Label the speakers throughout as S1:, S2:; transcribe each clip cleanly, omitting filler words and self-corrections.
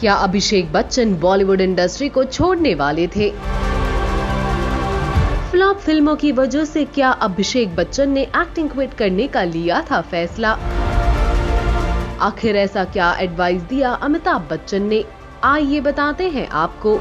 S1: क्या अभिषेक बच्चन बॉलीवुड इंडस्ट्री को छोड़ने वाले थे? फ्लॉप फिल्मों की वजह से क्या अभिषेक बच्चन ने एक्टिंग क्विट करने का लिया था फैसला? आखिर ऐसा क्या एडवाइस दिया अमिताभ बच्चन ने? आइए बताते हैं आपको।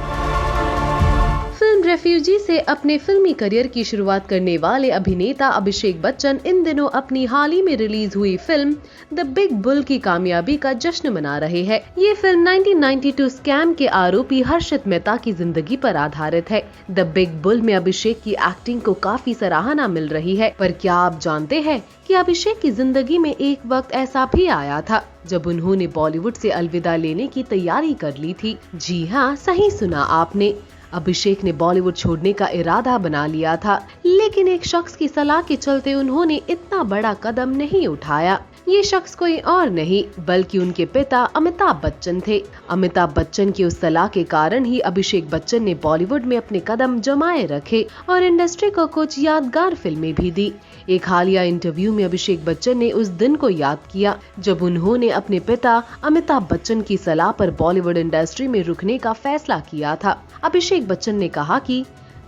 S1: फिल्म रेफ्यूजी से अपने फिल्मी करियर की शुरुआत करने वाले अभिनेता अभिषेक बच्चन इन दिनों अपनी हाल ही में रिलीज हुई फिल्म द बिग बुल की कामयाबी का जश्न मना रहे हैं। ये फिल्म 1992 स्कैम के आरोपी हर्षित मेहता की जिंदगी पर आधारित है। द बिग बुल में अभिषेक की एक्टिंग को काफी सराहना मिल रही है, पर क्या आप जानते हैं कि अभिषेक की जिंदगी में एक वक्त ऐसा भी आया था जब उन्होंने बॉलीवुड से अलविदा लेने की तैयारी कर ली थी। जी हाँ, सही सुना आपने। अभिषेक ने बॉलीवुड छोड़ने का इरादा बना लिया था, लेकिन एक शख्स की सलाह के चलते उन्होंने इतना बड़ा कदम नहीं उठाया। ये शख्स कोई और नहीं बल्कि उनके पिता अमिताभ बच्चन थे। अमिताभ बच्चन की उस सलाह के कारण ही अभिषेक बच्चन ने बॉलीवुड में अपने कदम जमाए रखे और इंडस्ट्री को कुछ यादगार फिल्में भी दी। एक हालिया इंटरव्यू में अभिषेक बच्चन ने उस दिन को याद किया जब उन्होंने अपने पिता अमिताभ बच्चन की सलाह पर बॉलीवुड इंडस्ट्री में रुकने का फैसला किया था। अभिषेक बच्चन ने कहा कि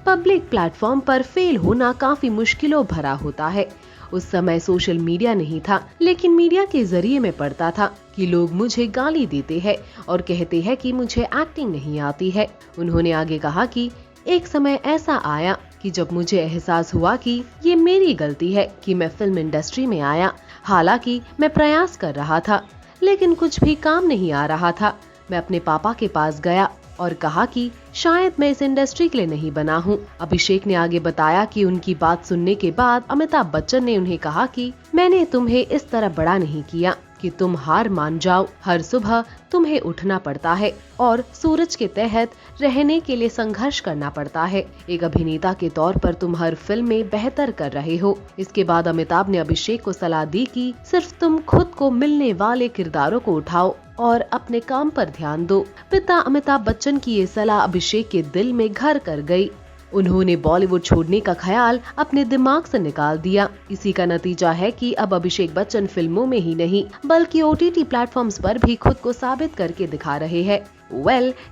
S1: पब्लिक प्लेटफॉर्म पर फेल होना काफी मुश्किलों भरा होता है। उस समय सोशल मीडिया नहीं था, लेकिन मीडिया के जरिए मैं पढ़ता था कि लोग मुझे गाली देते हैं और कहते हैं कि मुझे एक्टिंग नहीं आती है। उन्होंने आगे कहा कि एक समय ऐसा आया कि जब मुझे एहसास हुआ कि ये मेरी गलती है कि मैं फिल्म इंडस्ट्री में आया। हालांकि मैं प्रयास कर रहा था, लेकिन कुछ भी काम नहीं आ रहा था। मैं अपने पापा के पास गया और कहा कि शायद मैं इस इंडस्ट्री के लिए नहीं बना हूँ। अभिषेक ने आगे बताया कि उनकी बात सुनने के बाद अमिताभ बच्चन ने उन्हें कहा कि मैंने तुम्हें इस तरह बड़ा नहीं किया कि तुम हार मान जाओ। हर सुबह तुम्हें उठना पड़ता है और सूरज के तहत रहने के लिए संघर्ष करना पड़ता है। एक अभिनेता के तौर पर तुम हर फिल्म में बेहतर कर रहे हो। इसके बाद अमिताभ ने अभिषेक को सलाह दी कि सिर्फ तुम खुद को मिलने वाले किरदारों को उठाओ और अपने काम पर ध्यान दो। पिता अमिताभ बच्चन की ये सलाह अभिषेक के दिल में घर कर गई। उन्होंने बॉलीवुड छोड़ने का ख्याल अपने दिमाग से निकाल दिया। इसी का नतीजा है कि अब अभिषेक बच्चन फिल्मों में ही नहीं बल्कि OTT प्लेटफॉर्म्स पर भी खुद को साबित करके दिखा रहे हैं।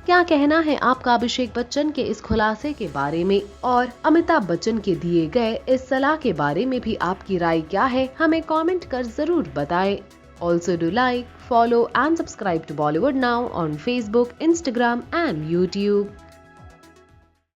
S1: क्या कहना है आपका अभिषेक बच्चन के इस खुलासे के बारे में, और अमिताभ बच्चन के दिए गए इस सलाह के बारे में भी आपकी राय क्या है? हमें कमेंट कर जरूर बताएं। Also do like, follow and subscribe to Bollywood Now on Facebook, Instagram and YouTube.